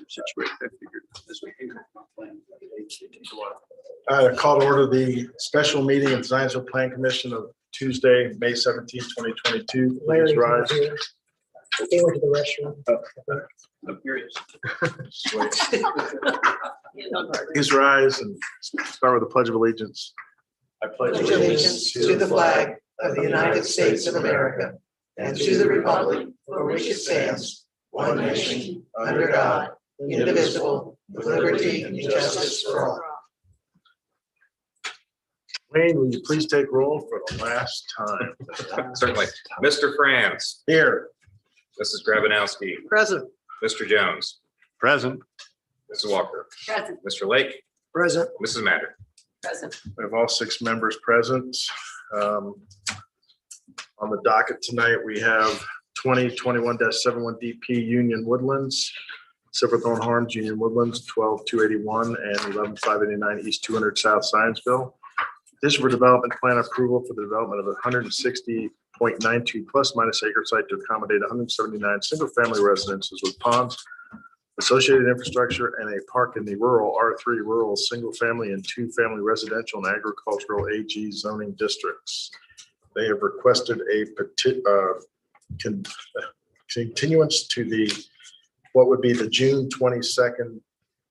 situated. I figured as we Call to order the special meeting of Zionsville Plan Commission of Tuesday, May 17th, 2022. Please rise. They went to the restroom. I'm curious. Please rise and start with the Pledge of Allegiance. I pledge Allegiance to the flag of the United States of America and to the republic for which it stands, one nation, under God, indivisible, with liberty and justice for all. Wayne, will you please take roll for the last time? Certainly. Mr. Franz. Here. Mrs. Grabanowski. Present. Mr. Jones. Present. Mrs. Walker. Present. Mr. Lake. Present. Mrs. Matter. Present. We have all 6 members present. On the docket tonight, we have 2021-71 DP Union Woodlands, Silverthorne Farms Union Woodlands, 12281 and 11589 East 200 South Zionsville. This is for development plan approval for the development of 160.92 plus minus acre site to accommodate 179 single-family residences with ponds, associated infrastructure, and a park in the rural R3 rural single-family and 2-family residential and agricultural AG zoning districts. They have requested a continuance to the what would be the June 22nd,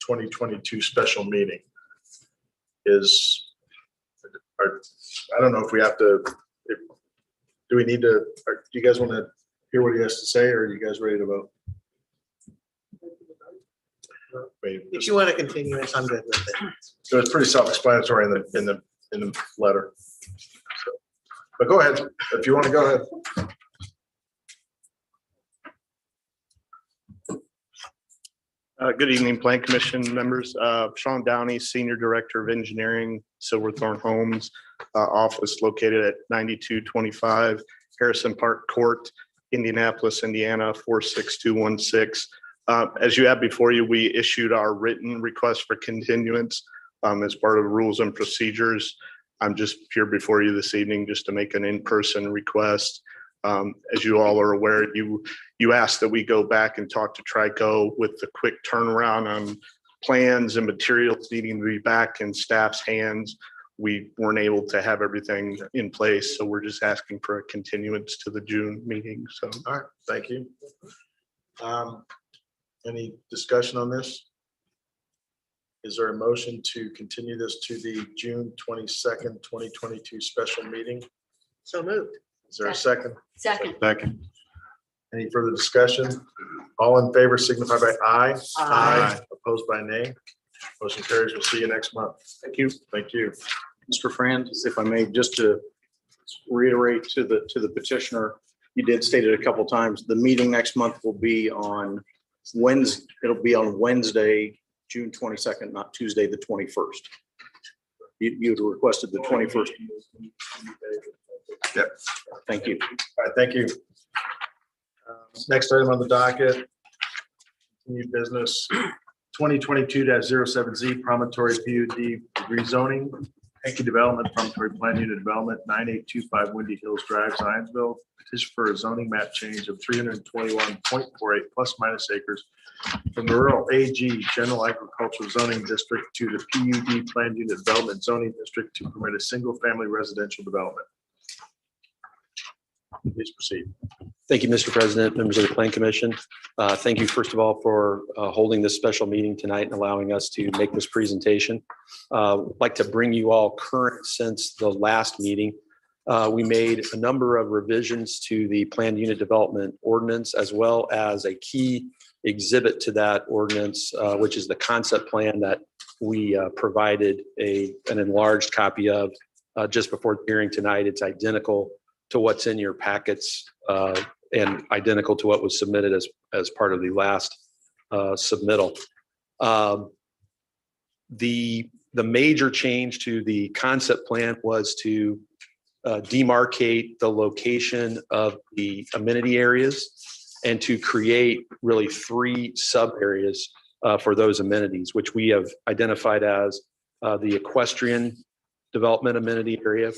2022 special meeting. I don't know if we have to. Do we need to? Do you guys want to hear what he has to say, or are you guys ready to vote? If you want to continue, I'm good with it. So it's pretty self-explanatory in the letter. So, but go ahead if you want to go ahead. Good evening, Plan Commission members. Sean Downey, Senior Director of Engineering, Silverthorne Homes, office located at 9225 Harrison Park Court, Indianapolis, Indiana, 46216. As you have before you, we issued our written request for continuance as part of rules and procedures. I'm just here before you this evening just to make an in-person request. As you all are aware, you asked that we go back and talk to Trico with the quick turnaround on plans and materials needing to be back in staff's hands. We weren't able to have everything in place, so we're just asking for a continuance to the June meeting. So, all right, thank you. Any discussion on this? Is there a motion to continue this to the June 22nd, 2022 special meeting? So moved. Is there a second? Second. Second. Any further discussion? All in favor signify by aye. Aye. Opposed by nay. Motion carries. We'll see you next month. Thank you, Thank you. Mr. Franz. If I may, just to reiterate to the petitioner, you did state it a couple times. The meeting next month will be on Wednesday. It'll be on Wednesday, June 22nd, not Tuesday, the 21st. You requested the 21st. Yep. Thank you. All right, thank you. Next item on the docket, continued business, 2022-07Z Promontory PUD rezoning, Hankey Development, Promontory Plan Unit Development, 9825 Windy Hills Drive, Zionsville. Petition for a zoning map change of 321.48 plus minus acres from the rural AG General Agricultural Zoning District to the PUD Plan Unit Development Zoning District to permit a single-family residential development. Please proceed. Thank you, Mr. President, members of the Plan Commission. Thank you, first of all, for holding this special meeting tonight and allowing us to make this presentation. I'd like to bring you all current since the last meeting. We made a number of revisions to the planned unit development ordinance, as well as a key exhibit to that ordinance, which is the concept plan that we provided an enlarged copy of just before the hearing tonight. It's identical to what's in your packets and identical to what was submitted as part of the last submittal. The major change to the concept plan was to demarcate the location of the amenity areas and to create really 3 sub areas for those amenities, which we have identified as the equestrian development amenity area,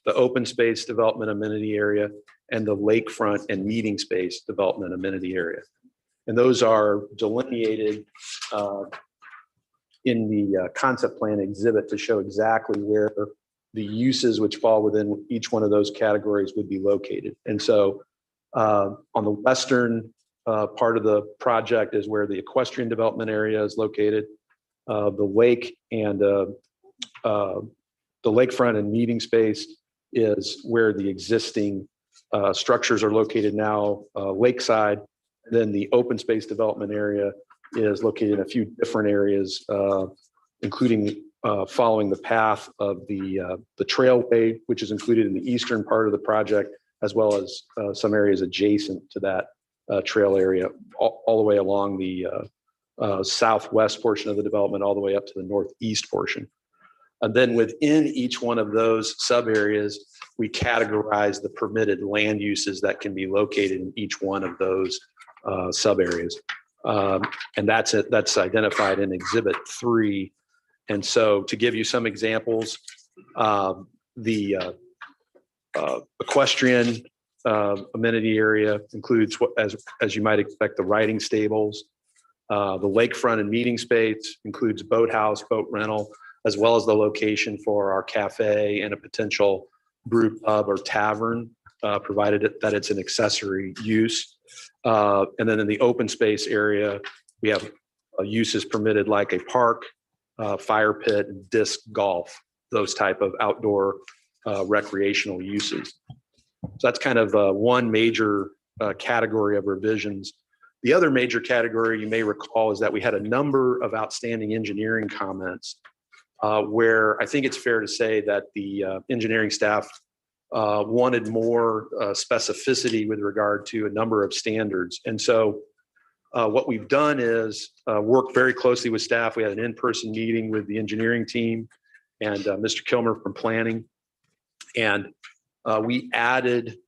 the open space development amenity area, and the lakefront and meeting space development amenity area. And those are delineated in the concept plan exhibit to show exactly where the uses which fall within each one of those categories would be located. And so on the western part of the project is where the equestrian development area is located. The lake and the lakefront and meeting space is where the existing structures are located now, lakeside. Then the open space development area is located in a few different areas, including following the path of the trailway, which is included in the eastern part of the project, as well as some areas adjacent to that trail area, all the way along the southwest portion of the development, all the way up to the northeast portion. And then within each one of those sub areas, we categorize the permitted land uses that can be located in each one of those sub areas. And that's identified in Exhibit 3. And so to give you some examples, the equestrian amenity area includes, as you might expect, the riding stables. The lakefront and meeting space includes boathouse, boat rental, as well as the location for our cafe and a potential brew pub or tavern, provided that it's an accessory use. And then in the open space area, we have uses permitted like a park, fire pit, disc golf, those type of outdoor recreational uses. So that's kind of one major category of revisions. The other major category you may recall is that we had a number of outstanding engineering comments where I think it's fair to say that the engineering staff wanted more specificity with regard to a number of standards. And so what we've done is work very closely with staff. We had an in-person meeting with the engineering team and Mr. Kilmer from planning. And we added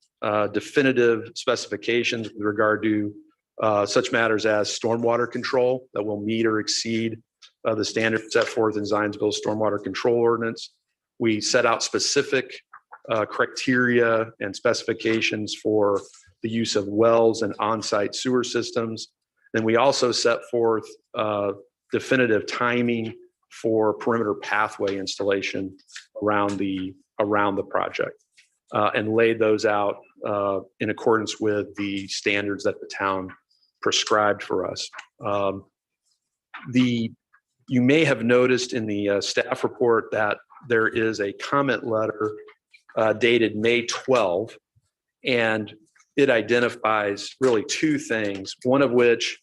definitive specifications with regard to such matters as stormwater control that will meet or exceed the standards set forth in Zionsville Stormwater Control Ordinance. We set out specific criteria and specifications for the use of wells and on-site sewer systems. Then we also set forth definitive timing for perimeter pathway installation around the project, and laid those out in accordance with the standards that the town prescribed for us. You may have noticed in the staff report that there is a comment letter dated May 12, and it identifies really two things, one of which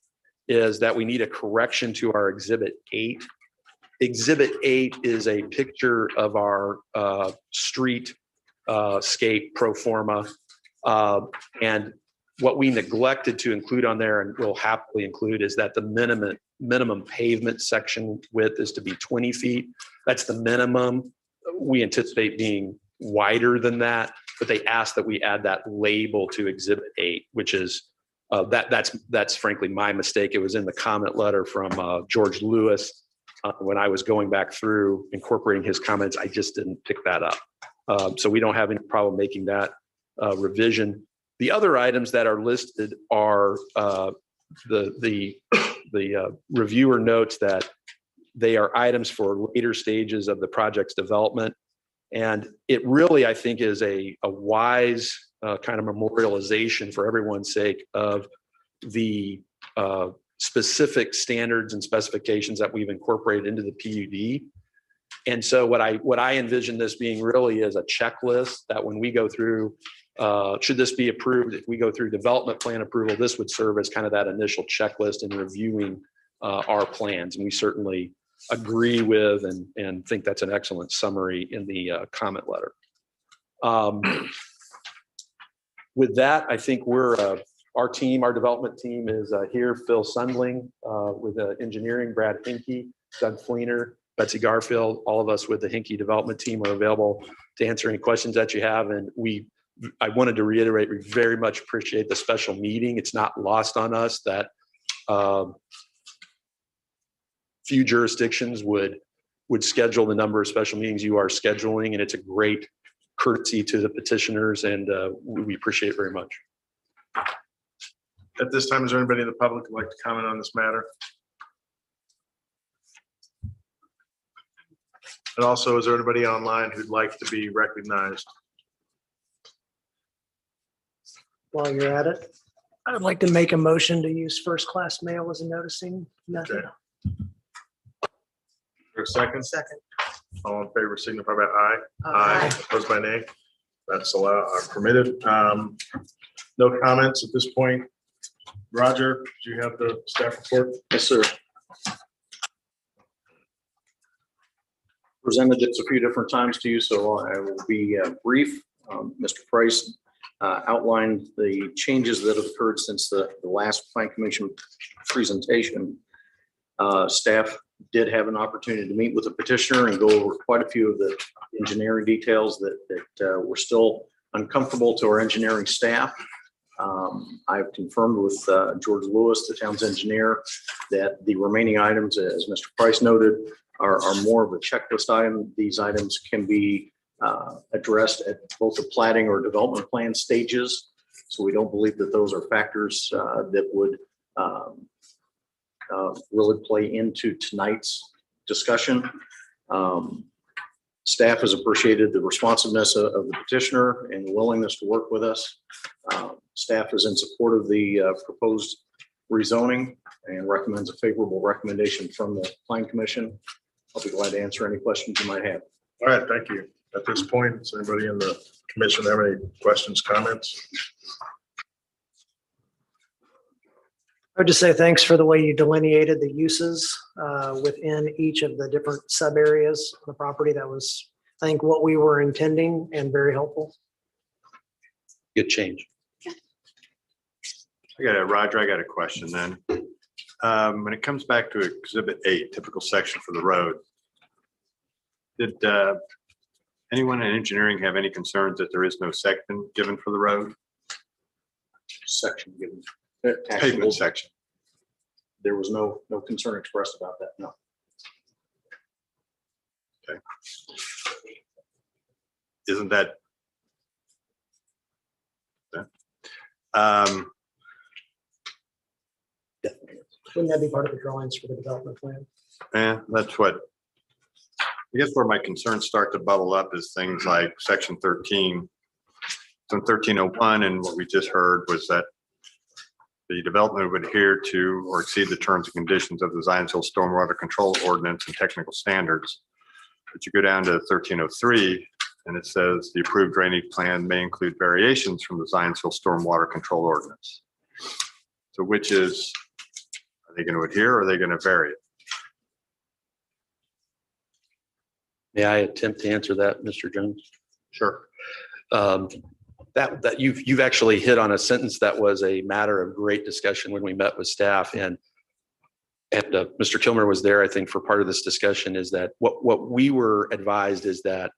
is that we need a correction to our Exhibit 8. Exhibit 8 is a picture of our street scape pro forma. And what we neglected to include on there, and will happily include, is that the minimum pavement section width is to be 20 feet. That's the minimum. We anticipate being wider than that, but they asked that we add that label to Exhibit 8, which is that's frankly my mistake. It was in the comment letter from George Lewis. When I was going back through incorporating his comments, I just didn't pick that up. So we don't have any problem making that revision. The other items that are listed are the reviewer notes that they are items for later stages of the project's development. And it really, I think, is a wise kind of memorialization for everyone's sake of the specific standards and specifications that we've incorporated into the PUD. And so what I envision this being really is a checklist that when we go through, should this be approved, if we go through development plan approval, this would serve as kind of that initial checklist in reviewing our plans. And we certainly agree with and think that's an excellent summary in the comment letter. With that, I think our development team is here. Phil Sundling with engineering, Brad Hinkie, Doug Fleener, Betsy Garfield, all of us with the Hinkie development team are available to answer any questions that you have. And I wanted to reiterate, we very much appreciate the special meeting. It's not lost on us that few jurisdictions would schedule the number of special meetings you are scheduling, and it's a great courtesy to the petitioners, and we appreciate it very much. At this time, is there anybody in the public who'd like to comment on this matter? And also, is there anybody online who'd like to be recognized? While you're at it, I would like to make a motion to use first-class mail as a noticing method. Okay. For a second, Second. all in favor signify by aye. Aye. Opposed by nay. That's allowed, permitted. No comments at this point. Roger, do you have the staff report? Yes, sir. Presented this a few different times to you, so I will be brief. Mr. Price outlined the changes that have occurred since the last Plan Commission presentation. Staff did have an opportunity to meet with the petitioner and go over quite a few of the engineering details that were still uncomfortable to our engineering staff. I've confirmed with George Lewis, the town's engineer, that the remaining items, as Mr. Price noted, are more of a checklist item. These items can be addressed at both the plating or development plan stages. So we don't believe that those are factors that would really play into tonight's discussion. Staff has appreciated the responsiveness of the petitioner and the willingness to work with us. Staff is in support of the proposed rezoning and recommends a favorable recommendation from the Plan Commission. I'll be glad to answer any questions you might have. All right, thank you. At this point, does anybody in the commission have any questions, comments? I would just say thanks for the way you delineated the uses within each of the different sub areas of the property. That was, I think, what we were intending and very helpful. Good change. Roger, I got a question then. When it comes back to Exhibit 8, typical section for the road, did anyone in engineering have any concerns that there is no section given for the road? Section given. Pavement section. There was no concern expressed about that, no. Okay. Isn't that? Wouldn't that be part of the drawings for the development plan? That's what, I guess where my concerns start to bubble up is things like section 13. So 1301, and what we just heard was that the development would adhere to or exceed the terms and conditions of the Zionsville Stormwater Control Ordinance and technical standards. But you go down to 1303, and it says the approved drainage plan may include variations from the Zionsville Stormwater Control Ordinance. So which is, are they going to adhere or are they going to vary it? May I attempt to answer that, Mr. Jones? Sure. That you've actually hit on a sentence that was a matter of great discussion when we met with staff, and Mr. Kilmer was there, I think, for part of this discussion. Is that what we were advised is that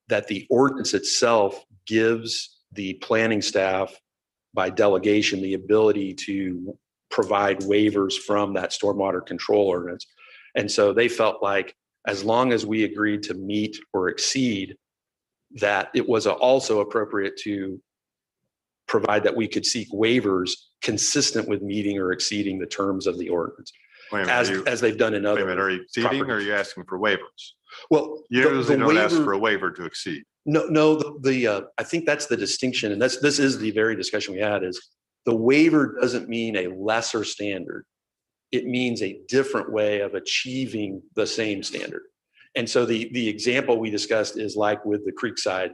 the ordinance itself gives the planning staff by delegation the ability to provide waivers from that stormwater control ordinance, and so they felt like as long as we agreed to meet or exceed, that it was also appropriate to provide that we could seek waivers consistent with meeting or exceeding the terms of the ordinance, as they've done in other. Wait a minute, are you exceeding or are you asking for waivers? Well, You usually don't ask for a waiver to exceed. No, I think that's the distinction, and this is the very discussion we had, is the waiver doesn't mean a lesser standard. It means a different way of achieving the same standard. And so the example we discussed is like with the Creekside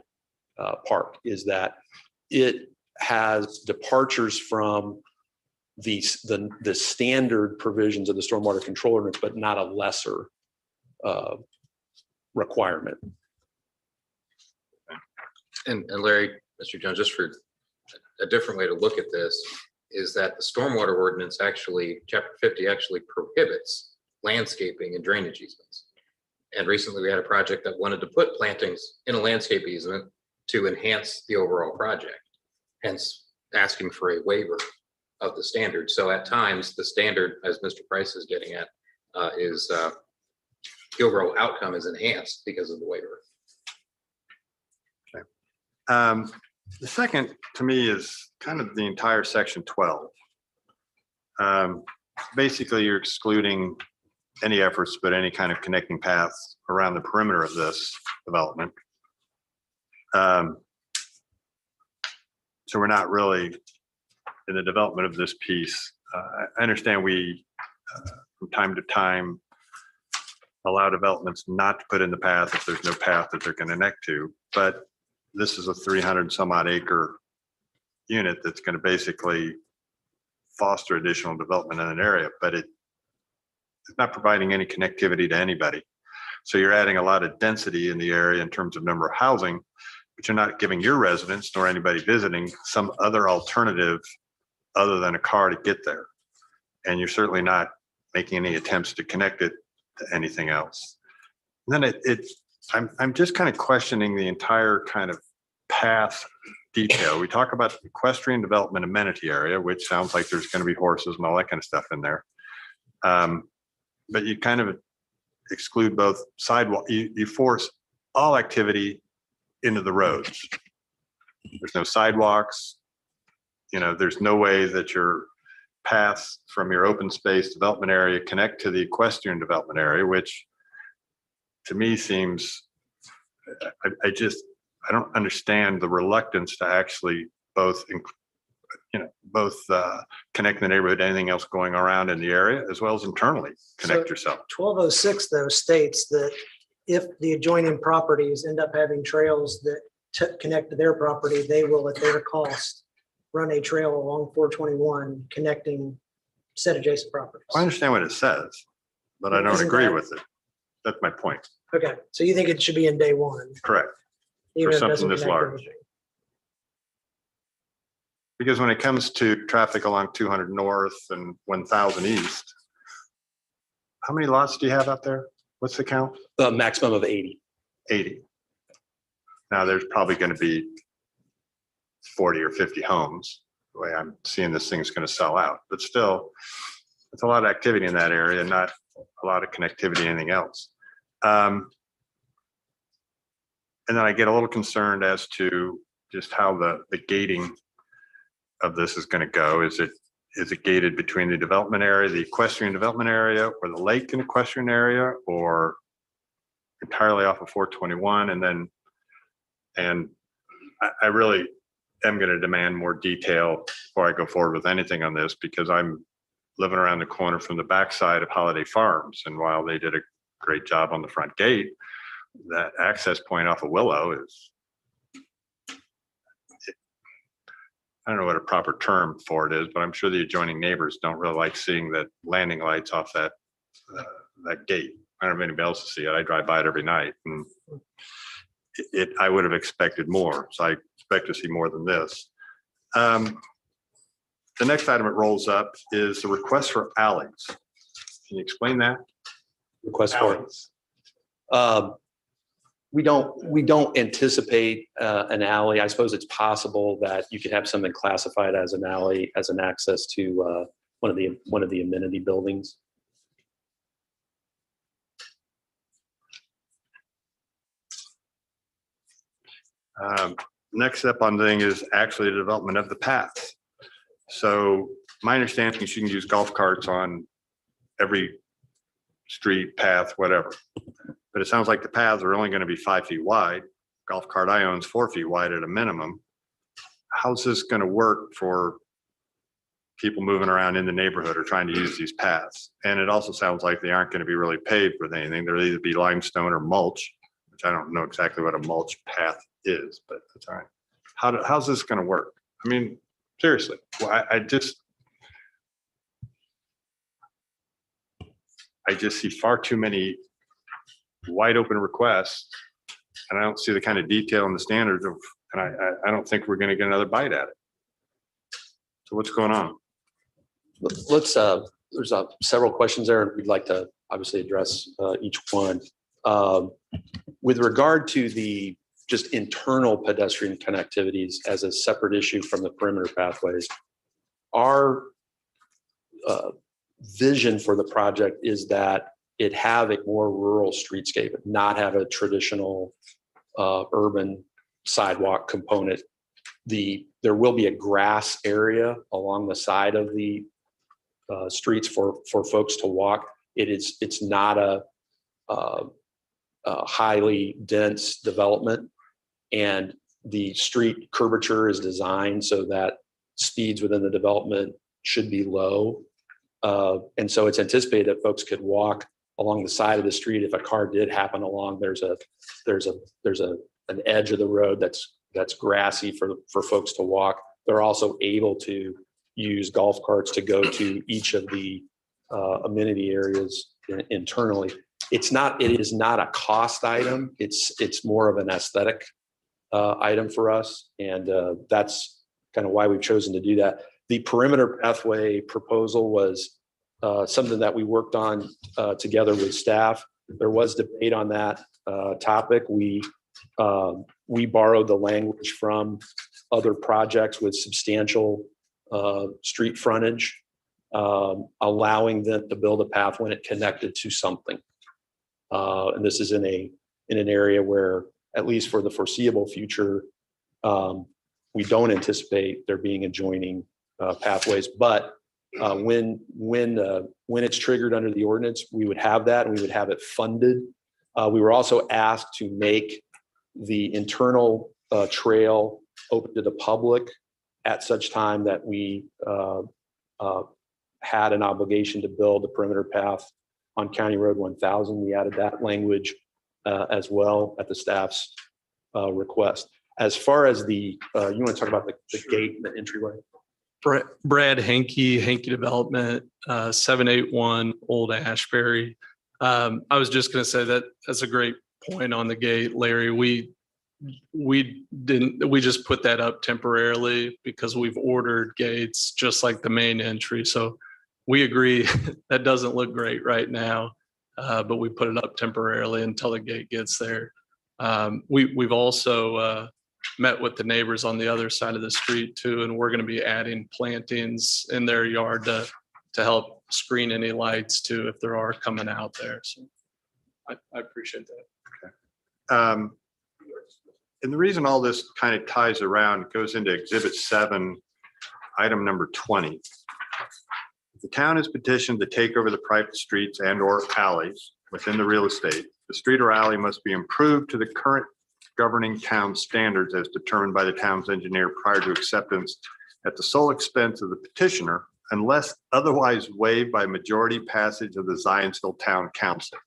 Park, is that it has departures from the standard provisions of the stormwater control ordinance, but not a lesser requirement. And Larry, Mr. Jones, just for a different way to look at this, is that the stormwater ordinance actually, chapter 50 actually prohibits landscaping and drainage easements. And recently we had a project that wanted to put plantings in a landscape easement to enhance the overall project, hence asking for a waiver of the standard. So at times the standard, as Mr. Price is getting at, is the overall outcome is enhanced because of the waiver. The second, to me, is kind of the entire section 12. Basically, you're excluding any efforts but any kind of connecting paths around the perimeter of this development. So we're not really in the development of this piece. I understand we, from time to time, allow developments not to put in the path if there's no path that they're going to connect to. But this is a 300 some odd acre unit that's going to basically foster additional development in an area, but it's not providing any connectivity to anybody. So you're adding a lot of density in the area in terms of number of housing, but you're not giving your residents nor anybody visiting some other alternative other than a car to get there. And you're certainly not making any attempts to connect it to anything else. And then I'm just kind of questioning the entire kind of path detail. We talk about the equestrian development amenity area, which sounds like there's going to be horses and all that kind of stuff in there. But you kind of exclude both sidewalk, you force all activity into the roads. There's no sidewalks. There's no way that your paths from your open space development area connect to the equestrian development area, which to me seems, I don't understand the reluctance to actually both connect the neighborhood to anything else going around in the area, as well as internally connect yourself. 1206 though states that if the adjoining properties end up having trails that connect to their property, they will at their cost run a trail along 421 connecting said adjacent properties. I understand what it says, but I don't Isn't agree that- with it. That's my point. Okay, so you think it should be in day one? Correct. Even if it something doesn't this connect to large. the- Because when it comes to traffic along 200 north and 1000 east, how many lots do you have out there? What's the count? A maximum of 80. 80. Now there's probably going to be 40 or 50 homes, the way I'm seeing this thing's going to sell out, but still it's a lot of activity in that area, not a lot of connectivity, anything else. And then I get a little concerned as to just how the gating of this is going to go. Is it gated between the development area, the equestrian development area, or the lake and equestrian area, or entirely off of 421? And I really am going to demand more detail before I go forward with anything on this, because I'm living around the corner from the backside of Holiday Farms. And while they did a great job on the front gate, that access point off of Willow is, I don't know what a proper term for it is, but I'm sure the adjoining neighbors don't really like seeing that landing lights off that gate. I don't know if anybody else will see it. I drive by it every night, and I would have expected more. So I expect to see more than this. The next item it rolls up is the request for alleys. Can you explain that? Request for Alleys. We don't anticipate an alley. I suppose it's possible that you could have something classified as an alley, as an access to one of the amenity buildings. Next step on thing is actually the development of the paths. So my understanding is you can use golf carts on every street, path, whatever. But it sounds like the paths are only going to be 5 feet wide. Golf cart I own is 4 feet wide at a minimum. How's this going to work for people moving around in the neighborhood or trying to use these paths? And it also sounds like they aren't going to be really paved with anything. They'll either be limestone or mulch, which I don't know exactly what a mulch path is, but that's all right. How's this going to work? I mean, seriously, well, I just see far too many wide open requests, and I don't see the kind of detail and the standards of, and I don't think we're going to get another bite at it. So what's going on? Let's, there's several questions there. We'd like to obviously address each one. With regard to the just internal pedestrian connectivities as a separate issue from the perimeter pathways, our vision for the project is that it have a more rural streetscape, not have a traditional urban sidewalk component there will be a grass area along the side of the streets for folks to walk. It's not a highly dense development, and the street curvature is designed so that speeds within the development should be low. And so it's anticipated that folks could walk along the side of the street. If a car did happen along, there's an edge of the road that's grassy for folks to walk. They're also able to use golf carts to go to each of the amenity areas internally. It is not a cost item. It's more of an aesthetic item for us. And that's kind of why we've chosen to do that. The perimeter pathway proposal was something that we worked on together with staff. There was debate on that topic. We borrowed the language from other projects with substantial street frontage, allowing them to build a path when it connected to something. And this is in an area where, at least for the foreseeable future, we don't anticipate there being adjoining pathways. But when it's triggered under the ordinance, we would have that, and we would have it funded. We were also asked to make the internal trail open to the public at such time that we had an obligation to build the perimeter path on County Road 1000. We added that language as well at the staff's request. As far as you want to talk about the gate and the entryway? Brad Hankey Development, 781 Old Ashbury. I was just going to say that's a great point on the gate, Larry. We just put that up temporarily because we've ordered gates just like the main entry. So we agree that doesn't look great right now, but we put it up temporarily until the gate gets there. We've also met with the neighbors on the other side of the street too, and we're going to be adding plantings in their yard to help screen any lights too if there are coming out there. So I appreciate that. Okay. And the reason all this kind of ties around goes into Exhibit 7, item number 20. The town is petitioned to take over the private streets and/or alleys within the real estate. The street or alley must be improved to the current governing town standards as determined by the town's engineer prior to acceptance at the sole expense of the petitioner, unless otherwise waived by majority passage of the Zionsville Town Council.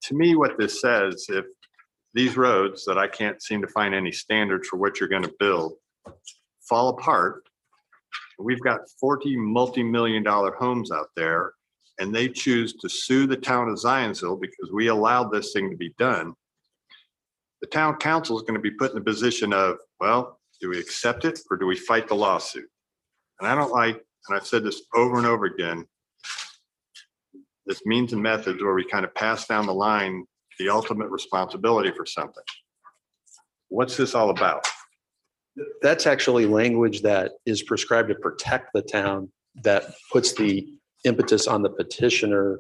To me, what this says, if these roads that I can't seem to find any standards for what you're going to build fall apart, we've got 40 multi-million-dollar homes out there, and they choose to sue the town of Zionsville because we allowed this thing to be done. The town council is going to be put in the position of, well, do we accept it or do we fight the lawsuit? And I don't like, and I've said this over and over again, this means and methods where we kind of pass down the line the ultimate responsibility for something. What's this all about? That's actually language that is prescribed to protect the town, that puts the impetus on the petitioner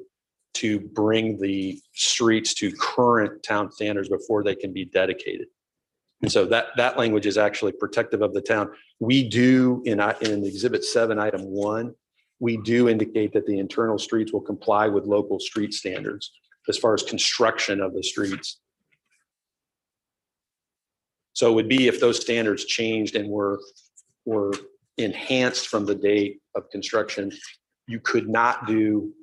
to bring the streets to current town standards before they can be dedicated. And so that language is actually protective of the town. We do in Exhibit 7, item 1, we do indicate that the internal streets will comply with local street standards as far as construction of the streets. So it would be if those standards changed and were enhanced from the date of construction, you could not do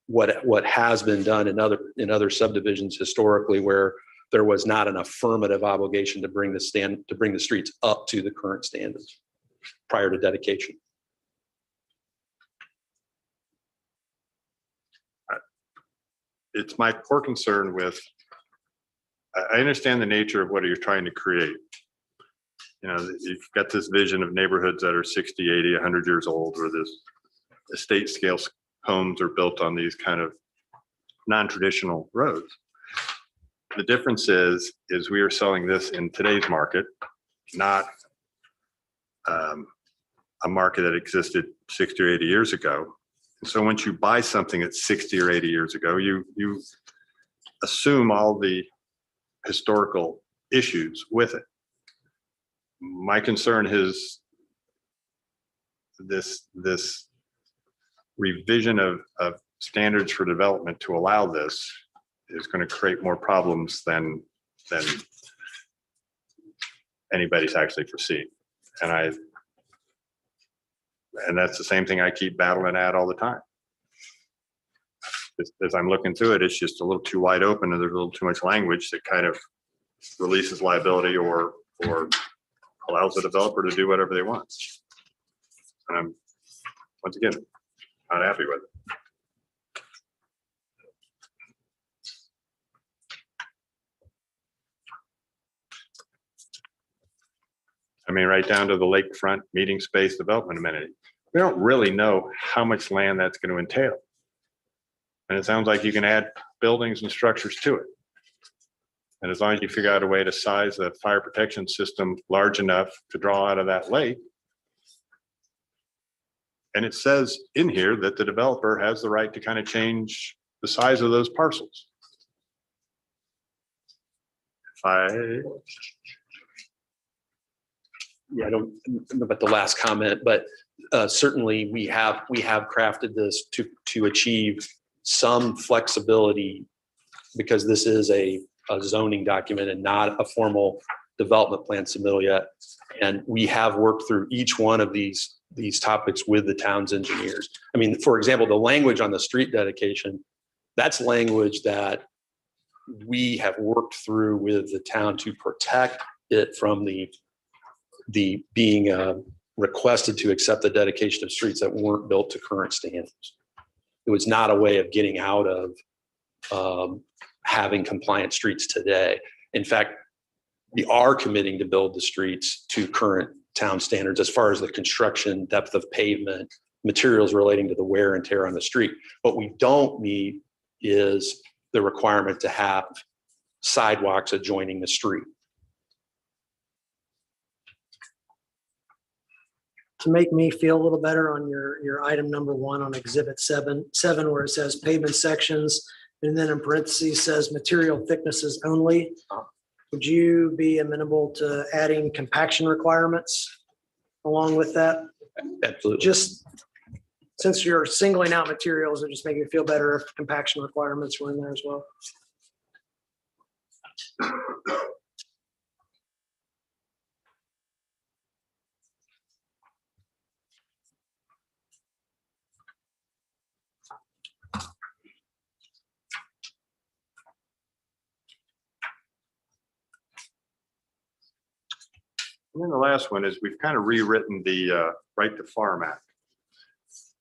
what has been done in other subdivisions historically, where there was not an affirmative obligation to bring the streets up to the current standards prior to dedication. It's my core concern with, I understand the nature of what you're trying to create. You know, you've got this vision of neighborhoods that are 60, 80, 100 years old, where this estate scale homes are built on these kind of non-traditional roads. The difference is we are selling this in today's market, not a market that existed 60 or 80 years ago. And so once you buy something that's 60 or 80 years ago, you assume all the historical issues with it. My concern is this revision of standards for development to allow this is going to create more problems than anybody's actually foreseen. And that's the same thing I keep battling at all the time. As I'm looking through it, it's just a little too wide open and there's a little too much language that kind of releases liability or allows the developer to do whatever they want. And I'm, once again, not happy with it. I mean, right down to the lakefront meeting space development amenity. We don't really know how much land that's going to entail. And it sounds like you can add buildings and structures to it. And as long as you figure out a way to size the fire protection system large enough to draw out of that lake. And it says in here that the developer has the right to kind of change the size of those parcels. Yeah, I don't know about the last comment, but certainly we have crafted this to achieve some flexibility because this is a zoning document and not a formal development plan submittal yet. And we have worked through each one of these topics with the town's engineers. I mean, for example, the language on the street dedication, that's language that we have worked through with the town to protect it from the being requested to accept the dedication of streets that weren't built to current standards. It was not a way of getting out of having compliant streets today. In fact, we are committing to build the streets to current town standards as far as the construction, depth of pavement, materials relating to the wear and tear on the street. What we don't meet is the requirement to have sidewalks adjoining the street. To make me feel a little better on your item number 1 on exhibit 7 where it says pavement sections, and then in parentheses says material thicknesses only. Would you be amenable to adding compaction requirements along with that? Absolutely. Just since you're singling out materials, it just make me feel better if compaction requirements were in there as well. And then the last one is we've kind of rewritten the Right to Farm Act.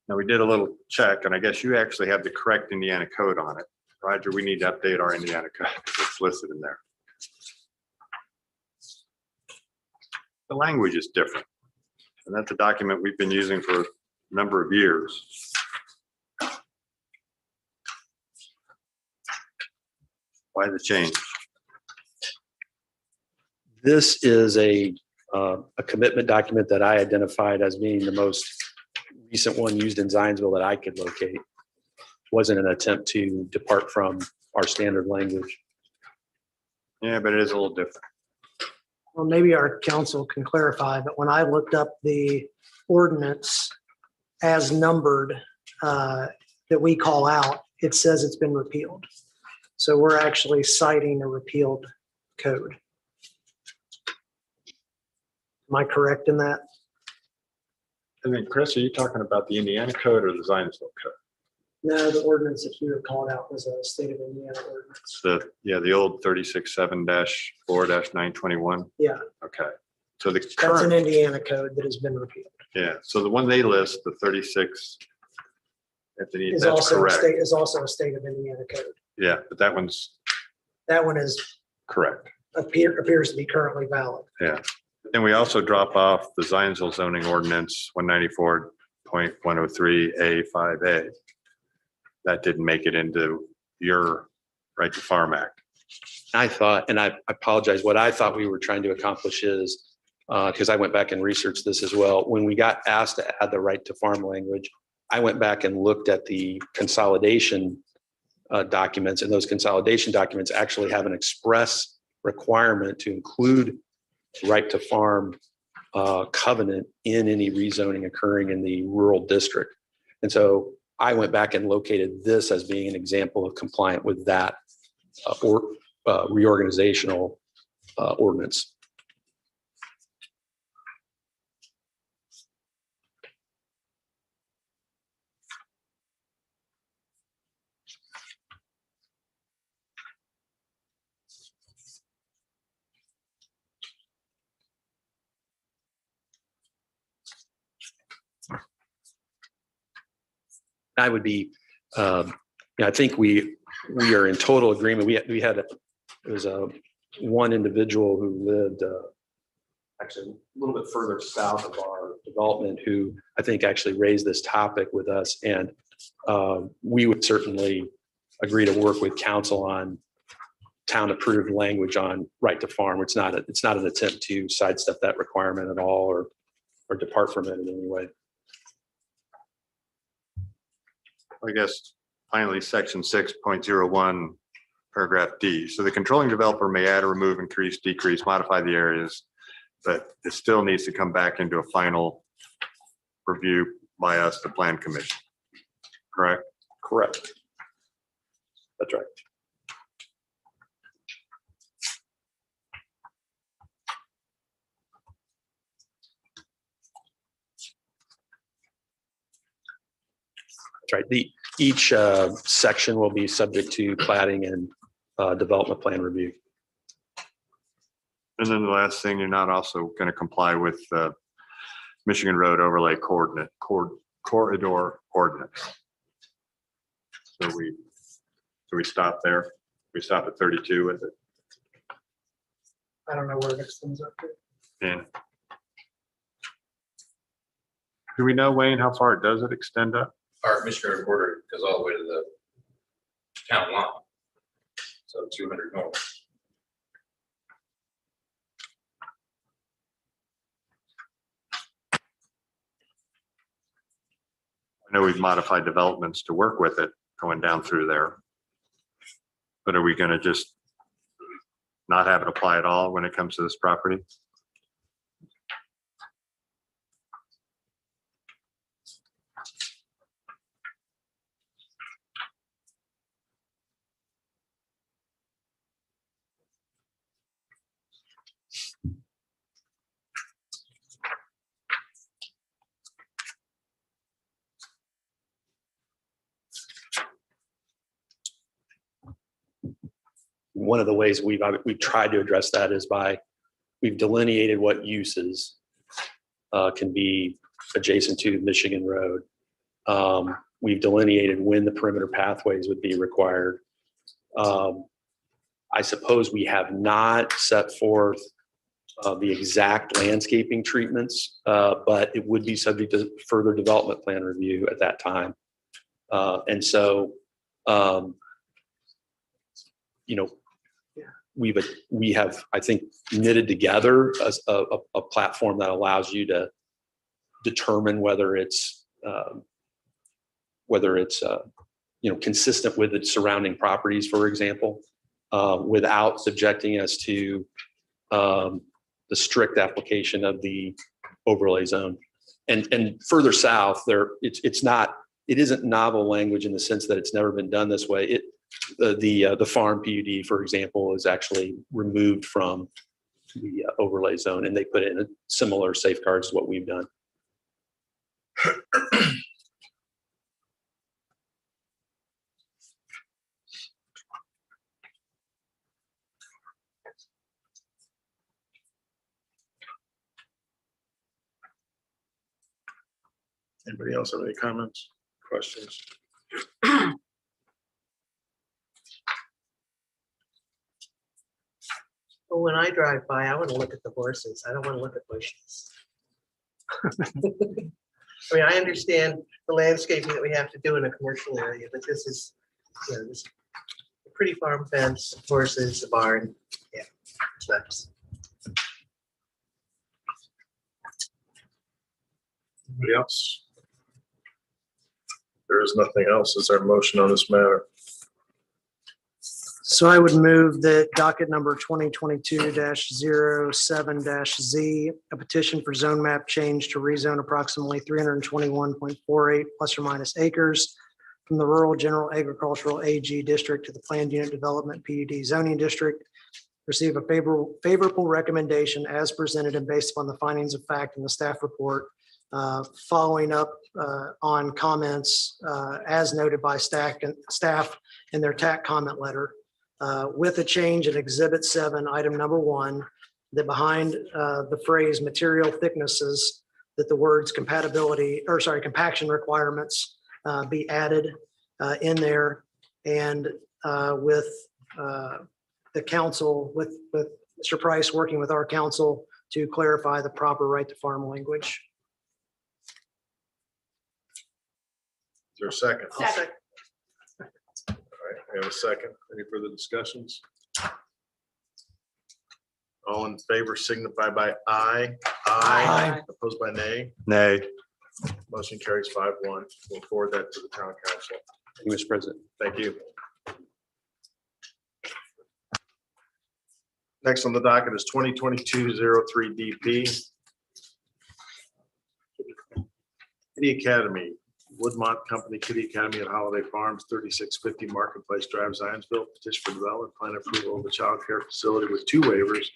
Now we did a little check and I guess you actually have the correct Indiana code on it. Roger, we need to update our Indiana code because it's listed in there. The language is different. And that's a document we've been using for a number of years. Why the change? This is a commitment document that I identified as being the most recent one used in Zionsville that I could locate. Wasn't an attempt to depart from our standard language. Yeah, but it is a little different. Well, maybe our council can clarify, but when I looked up the ordinance as numbered that we call out, it says it's been repealed. So we're actually citing a repealed code. Am I correct in that? And then Chris, are you talking about the Indiana code or the Zionsville code? No, the ordinance that you had called out was a state of Indiana ordinance. The old 36.7-4-921. Yeah, Okay. So the that's an current, Indiana code that has been repealed. yeah, so the one they list, the 36, Anthony, Is that's also a correct. state, is also a state of Indiana code. Yeah, but that one's That one is correct. appears to be currently valid. Yeah. Then we also drop off the Zionsville zoning ordinance 194.103A5A. That didn't make it into your Right to Farm Act. I thought, and I apologize, what I thought we were trying to accomplish is, because I went back and researched this as well, when we got asked to add the right to farm language, I went back and looked at the consolidation documents, and those consolidation documents actually have an express requirement to include right to farm covenant in any rezoning occurring in the rural district. And so I went back and located this as being an example of compliant with that reorganizational ordinance. I would be, I think we are in total agreement. We had there was one individual who lived actually a little bit further south of our development who I think actually raised this topic with us. And we would certainly agree to work with council on town approved language on right to farm. It's not an attempt to sidestep that requirement at all or depart from it in any way. I guess finally, section 6.01, paragraph D. So the controlling developer may add or remove, increase, decrease, modify the areas, but it still needs to come back into a final review by us, the plan commission. Correct? Correct. That's right. That's right. Each section will be subject to plating and development plan review. And then the last thing, you're not also going to comply with Michigan Road overlay corridor ordinance. So we stop there. We stop at 32 with it. I don't know where it extends up to. And do we know, Wayne, how far does it extend up? Our Michigan border goes all the way to the town line. So 200 north. I know we've modified developments to work with it going down through there. But are we going to just not have it apply at all when it comes to this property? One of the ways we've tried to address that is we've delineated what uses can be adjacent to Michigan Road. We've delineated when the perimeter pathways would be required. I suppose we have not set forth the exact landscaping treatments, but it would be subject to further development plan review at that time. And so, we have, I think, knitted together a platform that allows you to determine whether it's consistent with the surrounding properties, for example, without subjecting us to the strict application of the overlay zone. And further south, it isn't novel language in the sense that it's never been done this way. The farm PUD, for example, is actually removed from the overlay zone, and they put in similar safeguards to what we've done. Anybody else have any comments, questions? Well, when I drive by, I want to look at the horses. I don't want to look at bushes. I mean, I understand the landscaping that we have to do in a commercial area, but this is, this a pretty farm fence, horses, a barn. Yeah, it's nice. Anybody else? There is nothing else. Is there a motion on this matter? So I would move that docket number 2022-07-Z, a petition for zone map change to rezone approximately 321.48 plus or minus acres from the rural general agricultural AG district to the planned unit development PUD zoning district, receive a favorable recommendation as presented and based upon the findings of fact in the staff report, following up on comments as noted by staff in their TAC comment letter, with a change in Exhibit 7, item number 1, that behind the phrase material thicknesses, that the words compaction requirements be added in there, and with the council, with Mr. Price working with our council to clarify the proper right to farm language. Is there a second? Second. All right, we have a second. Any further discussions? All in favor signify by aye. Aye. Opposed by nay. Nay. Motion carries 5-1. We'll forward that to the town council. Thank you, Mr. President. Thank you. Next on the docket is 2022-03 DP. Kitty Academy, Woodmont Company Kitty Academy at Holiday Farms, 3650 Marketplace Drive, Zionsville. Petition for development plan approval of a child care facility with 2 waivers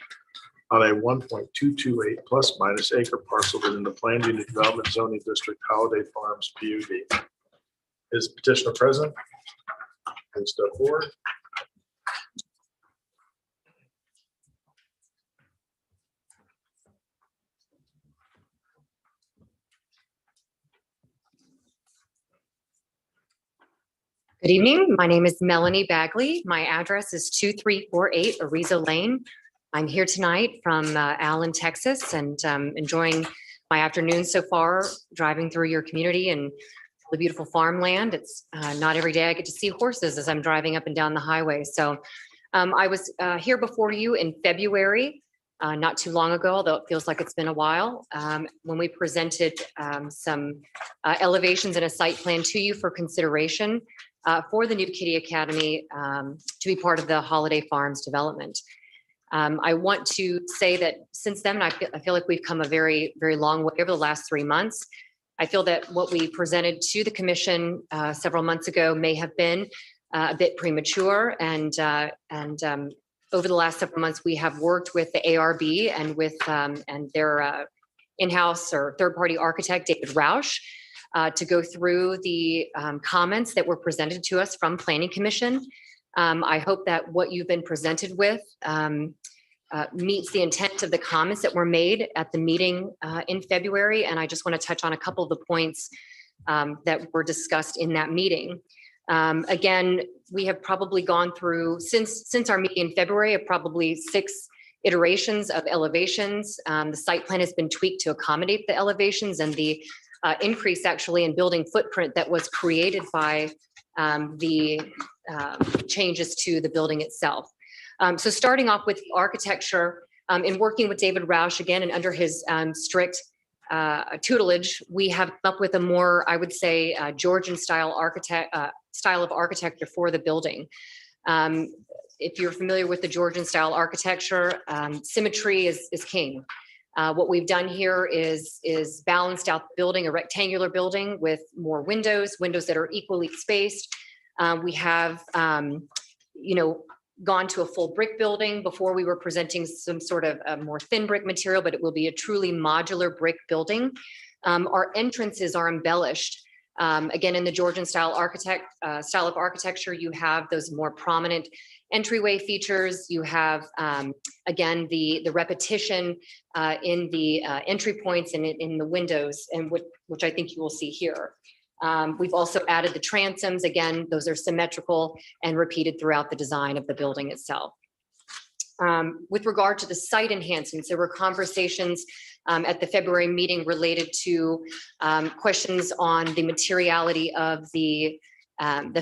on a 1.228 plus minus acre parcel within the planned unit development zoning district, Holiday Farms PUD. Is petitioner present? Please step forward. Good evening. My name is Melanie Bagley. My address is 2348 Arizo Lane. I'm here tonight from Allen, Texas, and enjoying my afternoon so far, driving through your community and the beautiful farmland. It's not every day I get to see horses as I'm driving up and down the highway. So I was here before you in February, not too long ago, although it feels like it's been a while, when we presented some elevations and a site plan to you for consideration for the new Kitty Academy to be part of the Holiday Farms development. I want to say that since then, I feel like we've come a very, very long way over the last 3 months. I feel that what we presented to the commission several months ago may have been a bit premature, and over the last several months, we have worked with the ARB and with and their in-house or third-party architect, David Roush, to go through the comments that were presented to us from Planning Commission. I hope that what you've been presented with meets the intent of the comments that were made at the meeting in February. And I just want to touch on a couple of the points that were discussed in that meeting. Again, we have probably gone through, since our meeting in February, of probably 6 iterations of elevations. The site plan has been tweaked to accommodate the elevations and the increase actually in building footprint that was created by the changes to the building itself. So starting off with the architecture, in working with David Roush again and under his strict tutelage, we have come up with a more, I would say, Georgian style of architecture for the building. If you're familiar with the Georgian style architecture, symmetry is king. What we've done here is balanced out the building, a rectangular building with more windows that are equally spaced. We have, gone to a full brick building. Before we were presenting some sort of a more thin brick material, but it will be a truly modular brick building. Our entrances are embellished. Again, in the Georgian style of architecture, you have those more prominent entryway features. You have, again, the repetition in the entry points and in the windows, and which I think you will see here. We've also added the transoms. Again, those are symmetrical and repeated throughout the design of the building itself. With regard to the site enhancements, there were conversations at the February meeting related to questions on the materiality of the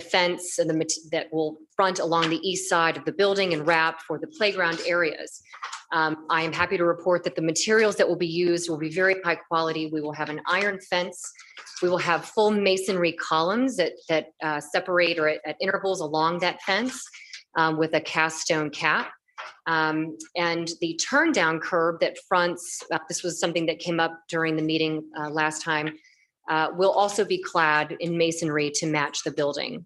fence and that will front along the east side of the building and wrap for the playground areas. I am happy to report that the materials that will be used will be very high quality. We will have an iron fence. We will have full masonry columns that separate or at intervals along that fence. with a cast stone cap. And the turn down curb that fronts, this was something that came up during the meeting last time, will also be clad in masonry to match the building.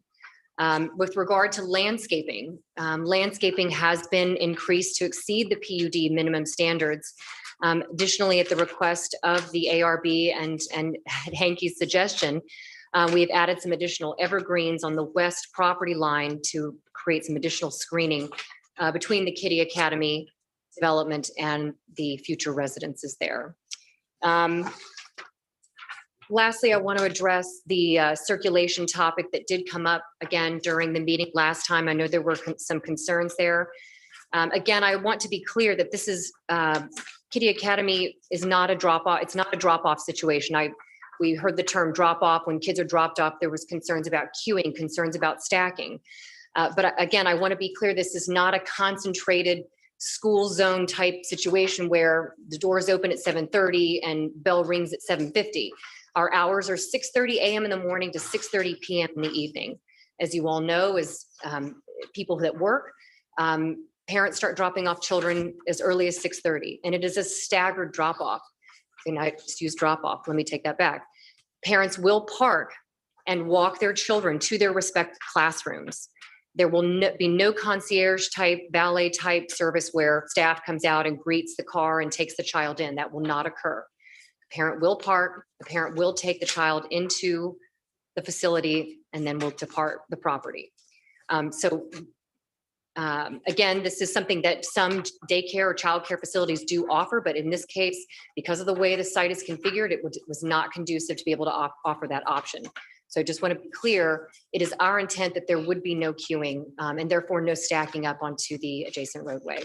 With regard to landscaping, landscaping has been increased to exceed the PUD minimum standards. Additionally, at the request of the ARB and Hankey's suggestion, we've added some additional evergreens on the west property line to create some additional screening between the Kitty Academy development and the future residences there. Lastly, I want to address the circulation topic that did come up again during the meeting last time. I know there were some concerns there. Again, I want to be clear that this is Kitty Academy is not a drop-off. It's not a drop-off situation. We heard the term drop-off. When kids are dropped off, there was concerns about queuing, concerns about stacking. But again, I want to be clear, this is not a concentrated school zone type situation where the doors open at 7:30 and bell rings at 7:50. Our hours are 6:30 a.m. in the morning to 6:30 p.m. in the evening. As you all know, as people that work, parents start dropping off children as early as 6:30, and it is a staggered drop off. And I just use drop off. Let me take that back. Parents will park and walk their children to their respective classrooms. There will be no concierge type, valet type service where staff comes out and greets the car and takes the child in. That will not occur. The parent will park, the parent will take the child into the facility and then will depart the property. Again, this is something that some daycare or childcare facilities do offer, but in this case, because of the way the site is configured, it was not conducive to be able to offer that option. So I just want to be clear, it is our intent that there would be no queuing and therefore no stacking up onto the adjacent roadway.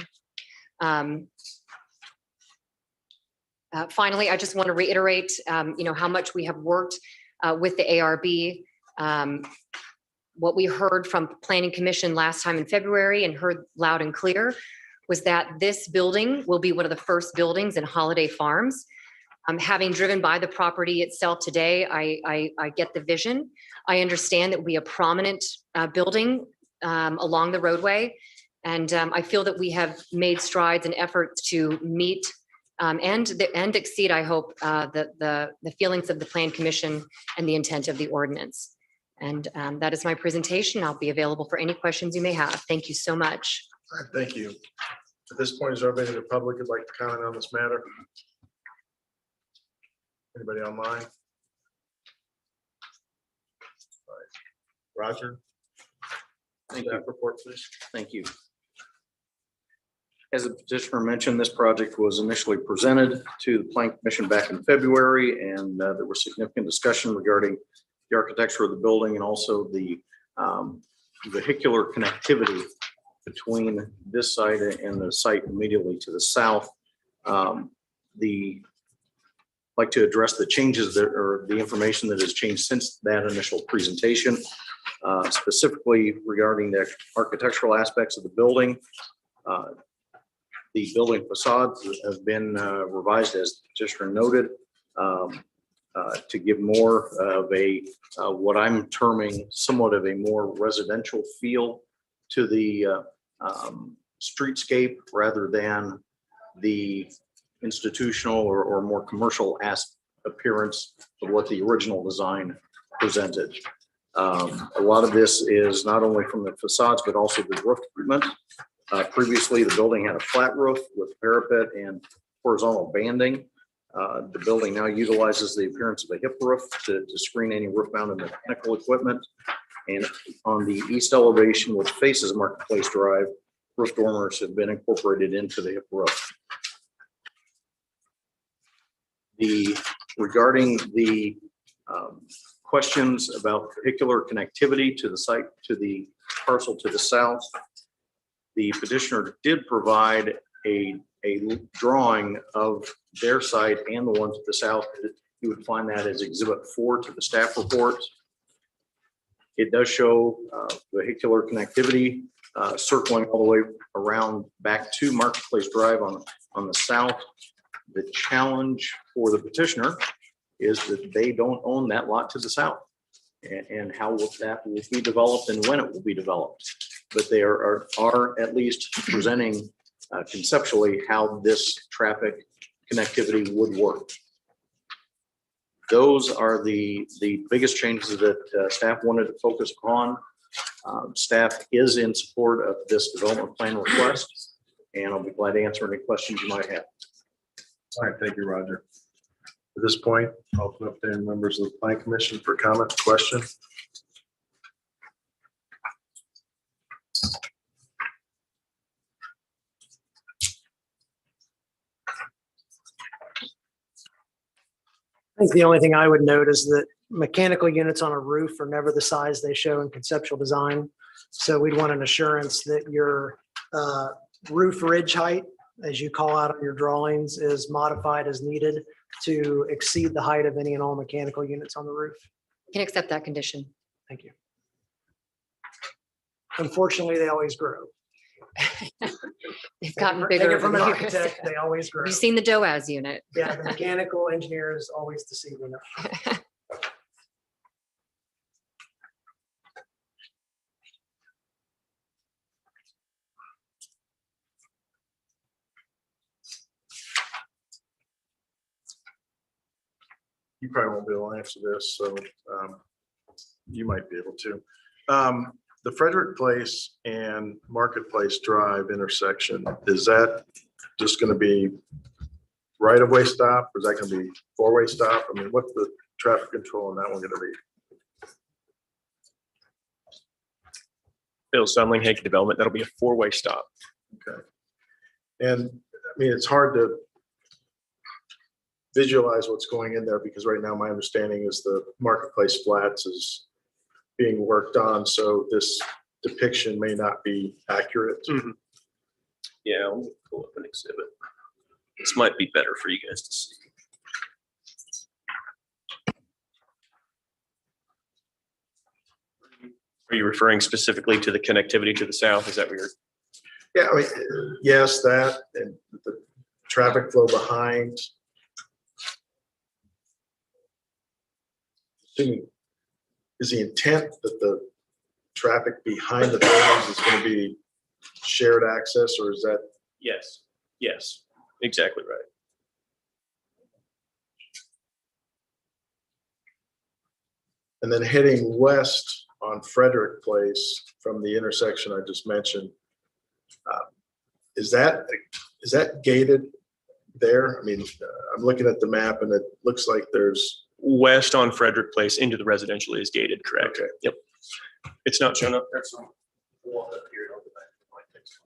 Finally, I just want to reiterate, how much we have worked with the ARB. What we heard from Planning Commission last time in February and heard loud and clear was that this building will be one of the first buildings in Holiday Farms. Having driven by the property itself today, I get the vision. I understand that it will be a prominent building along the roadway. And I feel that we have made strides and efforts to meet and exceed, I hope, the feelings of the Plan Commission and the intent of the ordinance. And that is my presentation. I'll be available for any questions you may have. Thank you so much. All right, thank you. At this point, is there anybody in the public who'd like to comment on this matter? Anybody online? All right. Roger? Thank you. Staff report, please. Thank you. As the petitioner mentioned, this project was initially presented to the Planning Commission back in February, and there was significant discussion regarding the architecture of the building and also the vehicular connectivity between this site and the site immediately to the south. Like to address the changes that or the information that has changed since that initial presentation, specifically regarding the architectural aspects of the building. The building facades have been revised, as the petitioner noted, to give more of a what I'm terming somewhat of a more residential feel to the streetscape rather than the institutional or more commercial appearance of what the original design presented. A lot of this is not only from the facades, but also the roof treatment. Previously, the building had a flat roof with parapet and horizontal banding. The building now utilizes the appearance of a hip roof to screen any roof-mounted mechanical equipment. And on the east elevation, which faces Marketplace Drive, roof dormers have been incorporated into the hip roof. Regarding the questions about vehicular connectivity to the site, to the parcel to the south, the petitioner did provide a drawing of their site and the one to the south. You would find that as Exhibit 4 to the staff report. It does show vehicular connectivity circling all the way around back to Marketplace Drive on the south. The challenge for the petitioner is that they don't own that lot to the south, and how that will be developed and when it will be developed. but they are at least presenting conceptually how this traffic connectivity would work. Those are the biggest changes that staff wanted to focus on. Staff is in support of this development plan request, and I'll be glad to answer any questions you might have. All right, thank you, Roger. At this point, I'll open up to members of the Plan Commission for comment, question. I think the only thing I would note is that mechanical units on a roof are never the size they show in conceptual design. So we'd want an assurance that your roof ridge height, as you call out on your drawings, is modified as needed to exceed the height of any and all mechanical units on the roof. Can accept that condition. Thank you. Unfortunately, they always grow. They've gotten Take bigger it from over an the years. architect, they always grow. Have you seen the DOAS unit? Yeah, the mechanical engineer is always deceiving us. You probably won't be able to answer this, so you might be able to. The Frederick Place and Marketplace Drive intersection, is that just going to be right-of-way stop? Or is that going to be four-way stop? I mean, what's the traffic control on that one going to be? Bill Sunling, Hagen Development, that'll be a four-way stop. Okay. And I mean, it's hard to visualize what's going in there because right now my understanding is the Marketplace Flats is being worked on, so this depiction may not be accurate. Yeah, let me pull up an exhibit. This might be better for you guys to see. Are you referring specifically to the connectivity to the south? Is that what you're? Yeah, I mean, yes, that and the traffic flow behind. Is the intent that the traffic behind the buildings is going to be shared access, or is that? Yes, yes, exactly right. And then heading west on Frederick Place from the intersection I just mentioned, is that gated there? I mean, I'm looking at the map and it looks like there's. West on Frederick Place into the residential is gated, correct? Okay. Yep. It's not shown up there. So we'll walk up here and I'll go back to my text.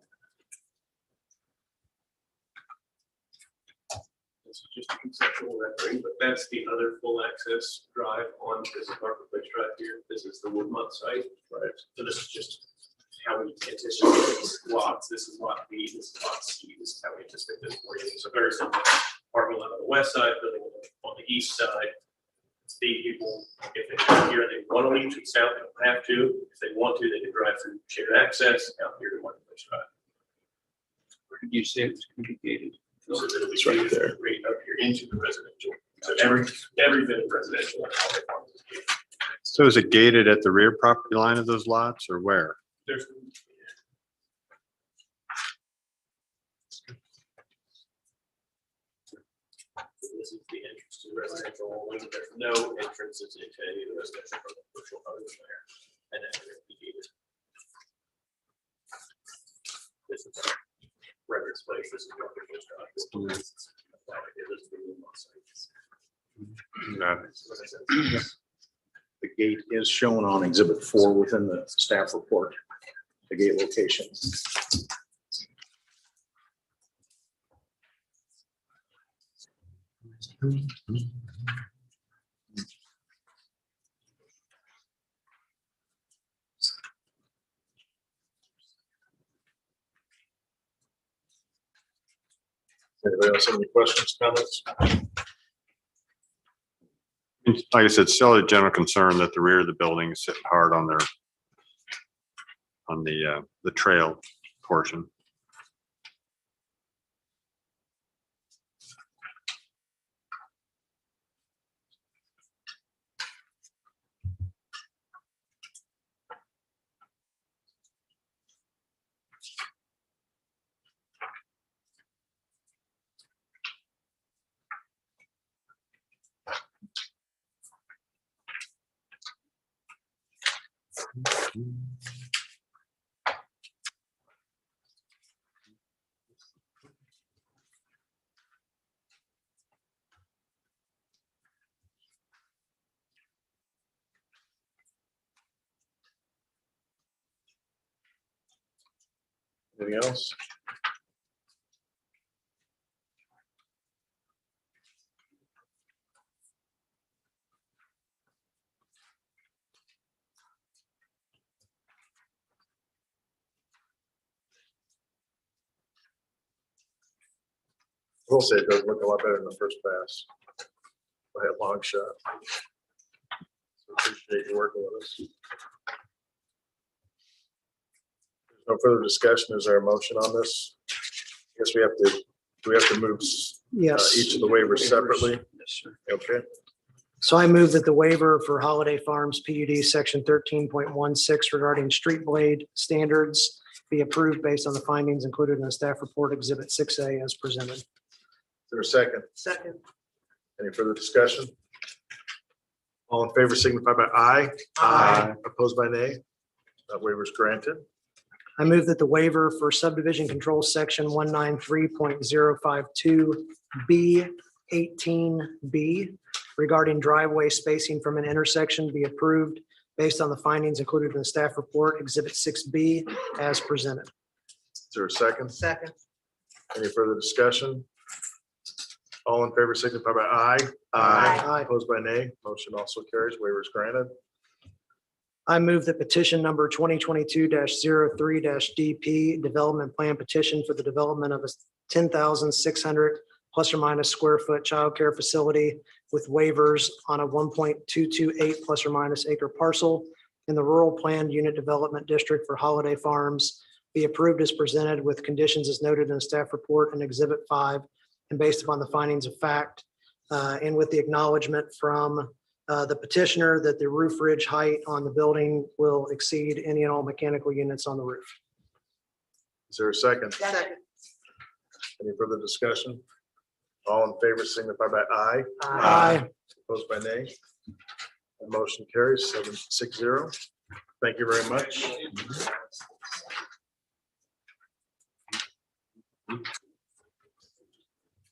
This is just a conceptual rendering, but that's the other full access drive on this Marketplace Drive here. This is the Woodmont site. Right. So this is just how we anticipate these lots. This is lot B, this is lot C, this is how we anticipate this orienting. So very similar. Parking lot on the west side, building on the east side. The people, if they come here, they want to leave to the south, they don't have to. If they want to, they can drive through shared access out here to Marketplace Drive. Where did you say it's going to be gated? So it'll be It's right gated there. right up here into the residential. So every bit of residential. So is it gated at the rear property line of those lots or where? There's. This is the entrance to the residential only. There's no entrances into any of the residential from the commercial other than there. And then it'll be gated. This is Frederick's Place. This is Marketplace Drive. This is the Woodmont site. The gate is shown on Exhibit 4 within the staff report, the gate location. Anybody else have any questions, comments? Like I said, still a general concern that the rear of the building is sitting hard on the trail portion. Anything else? I will say it does look a lot better than the first pass. I had long shot. So appreciate you working with us. There's no further discussion. Is there a motion on this? I guess we have to, do we have to move Yes. each of the waivers separately? Yes, sir. Okay, So I move that the waiver for Holiday Farms PUD Section 13.16 regarding street blade standards be approved based on the findings included in the staff report Exhibit 6A as presented. is there a second? Second. Any further discussion? All in favor signify by aye. Aye. Opposed by nay? That waiver is granted. I move that the waiver for subdivision control section 193.052B 18B regarding driveway spacing from an intersection be approved based on the findings included in the staff report Exhibit 6B as presented. Is there a second? Second. Any further discussion? All in favor signify by aye. Aye. Opposed by nay? Motion also carries. Waiver is granted. I move that petition number 2022-03-DP Development Plan Petition for the development of a 10,600 plus or minus square foot childcare facility with waivers on a 1.228 plus or minus acre parcel in the Rural Planned Unit Development District for Holiday Farms be approved as presented with conditions as noted in the staff report and Exhibit 5 and based upon the findings of fact and with the acknowledgement from the petitioner that the roof ridge height on the building will exceed any and all mechanical units on the roof. Is there a second? Second. Any further discussion? All in favor signify by aye. Aye. Opposed by nay? The motion carries 760. Thank you very much.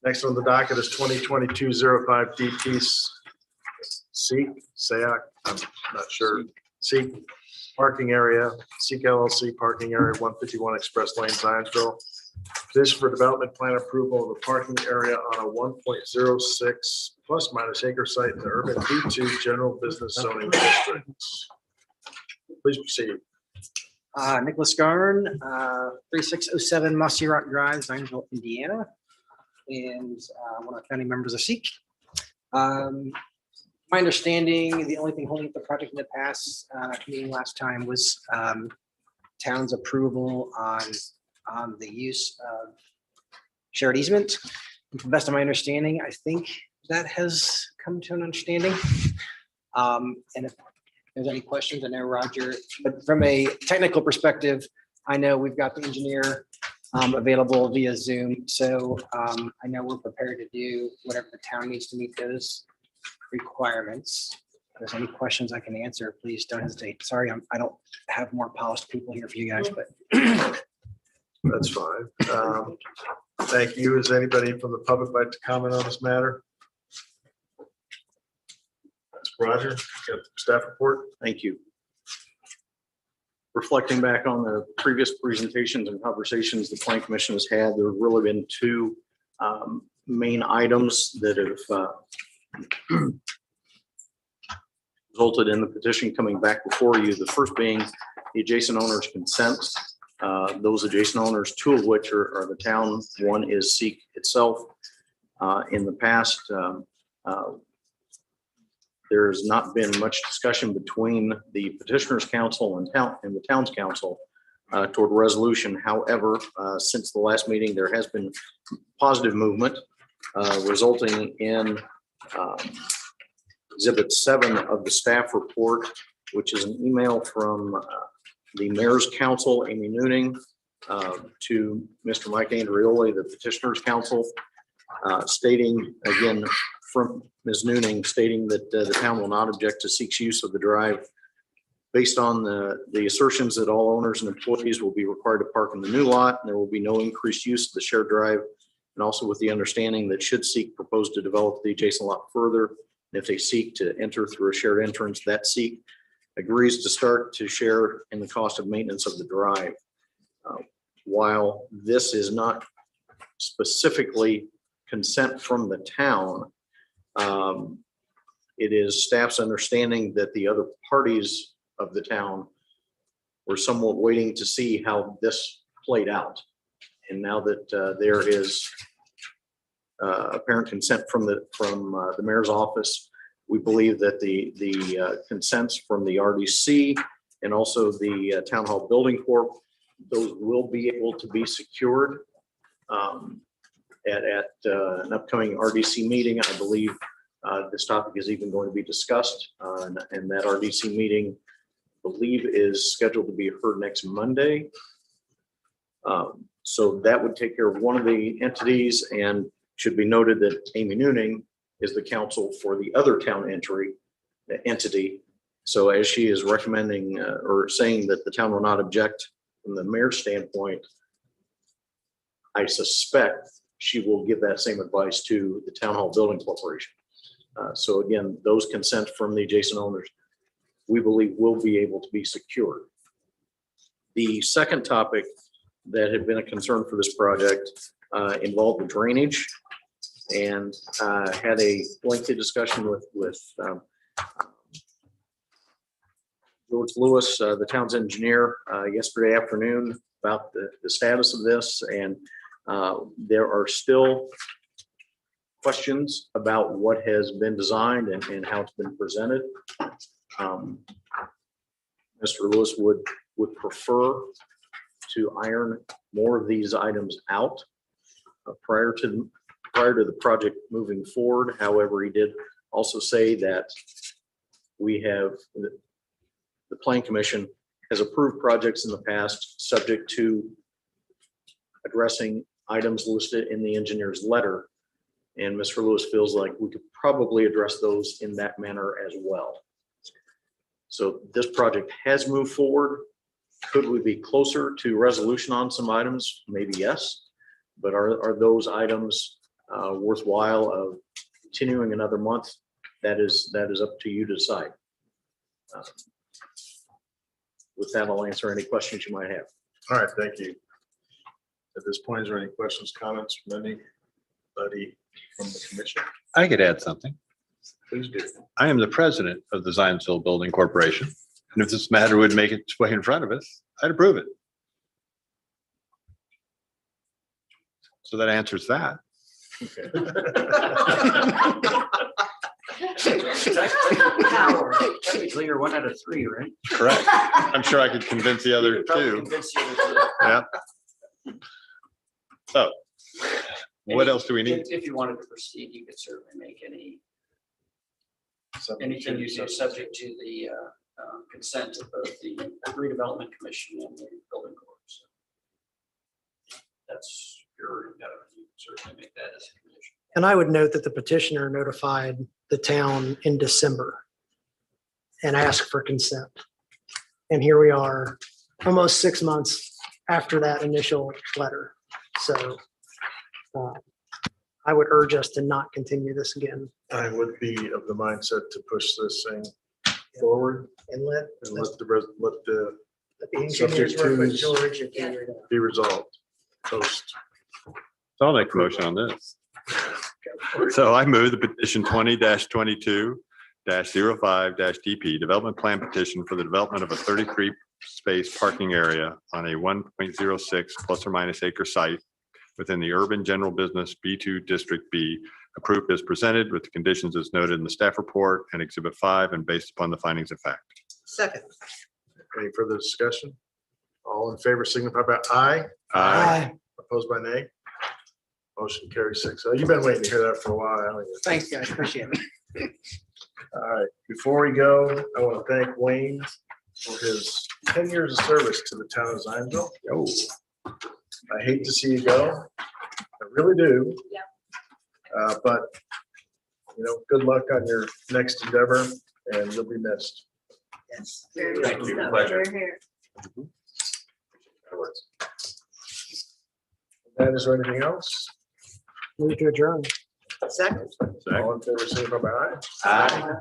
Next on the docket is 2022-05 DP Seek, I'm not sure, Seek parking area, Seek LLC parking area, 151 Express Lane, Zionsville. Petition for development plan approval of the parking area on a 1.06 plus minus acre site in the urban B2 general business zoning district. Please proceed. Nicholas Garn, 3607 Mossy Rock Drive, Zionsville, Indiana. And one of the founding members of SEEK. My understanding, the only thing holding up the project in the past meeting last time was town's approval on the use of shared easement. And to the best of my understanding, I think that has come to an understanding. And if there's any questions, I know Roger, but from a technical perspective, I know we've got the engineer available via Zoom. So I know we're prepared to do whatever the town needs to meet those requirements. If there's any questions I can answer, please don't hesitate. Sorry, I don't have more polished people here for you guys, but That's fine. Thank you. Is anybody from the public like to comment on this matter? That's Roger, got the staff report. Thank you. Reflecting back on the previous presentations and conversations the Plan Commission has had, there have really been two main items that have resulted in the petition coming back before you. The first being the adjacent owner's consent. Those adjacent owners, two of which are the town. One is Seek itself. In the past, there's not been much discussion between the petitioner's council and the town's council toward resolution. However, since the last meeting, there has been positive movement resulting in Exhibit 7 of the staff report, which is an email from the mayor's council, Amy Nooning, to Mr. Mike Andrioli, the petitioner's council, stating again from Ms. Nooning, stating that the town will not object to Seek's use of the drive based on the assertions that all owners and employees will be required to park in the new lot, and there will be no increased use of the shared drive, and also with the understanding that should Seek propose to develop the adjacent lot further, and if they seek to enter through a shared entrance, that Seek agrees to start to share in the cost of maintenance of the drive. While this is not specifically consent from the town, it is staff's understanding that the other parties of the town were somewhat waiting to see how this played out. And now that there is apparent consent from the mayor's office, we believe that the consents from the RDC and also the Town Hall Building Corp, those will be able to be secured at an upcoming RDC meeting. I believe this topic is even going to be discussed, and that RDC meeting, I believe, is scheduled to be heard next Monday. So that would take care of one of the entities, and should be noted that Amy Nooning is the counsel for the other town entity. So as she is recommending or saying that the town will not object from the mayor's standpoint, I suspect she will give that same advice to the Town Hall Building Corporation. So again, those consents from the adjacent owners, we believe will be able to be secured. The second topic that had been a concern for this project involved the drainage, and had a lengthy discussion with George Lewis, the town's engineer, yesterday afternoon about the status of this. And there are still questions about what has been designed and how it's been presented. Mr. Lewis would prefer to iron more of these items out prior to the project moving forward. However, he did also say that we have, the Plan Commission has approved projects in the past subject to addressing items listed in the engineer's letter. And Mr. Lewis feels like we could probably address those in that manner as well. So this project has moved forward. Could we be closer to resolution on some items? Maybe yes. But are those items worthwhile of continuing another month? That is up to you to decide. With that, I'll answer any questions you might have. All right, thank you. At this point, is there any questions, comments from anybody from the commission? I could add something. Please do. I am the president of the Zionsville Building Corporation. And if this matter would make its way in front of us, I'd approve it. So that answers that. Okay. Technically, you're 1 out of 3, right? Correct. I'm sure I could convince the other two. Yeah. So what else do we need? If you wanted to proceed, you could certainly make anything you do subject to the consent of both the redevelopment commission and the building corps. So that's your, you can certainly make that as a condition. And I would note that the petitioner notified the town in December and asked for consent. And here we are, almost 6 months after that initial letter. So I would urge us to not continue this again. I would be of the mindset to push this thing forward And let and the engineers subject work with twos George and figure it out. be resolved. Post. So I'll make a motion on this. So I move the petition 20-22-05-DP development plan petition for the development of a 33 space parking area on a 1.06 plus or minus acre site within the urban general business B2 District B, approved as presented with the conditions as noted in the staff report and Exhibit 5 and based upon the findings of fact. Second. Any further discussion? All in favor signify by aye. Aye. Opposed by nay? Motion carries 6. So you've been waiting to hear that for a while, haven't you? Thanks, guys. Appreciate it. All right, before we go, I want to thank Wayne for his 10 years of service to the town of Zionsville. I hate to see you go. I really do. But, good luck on your next endeavor and you'll be missed. Yes. Thank you. Pleasure. And is there anything else? Move to adjourn. Second. All in favor, say bye bye. Aye.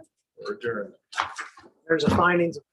We're adjourned. There's a findings of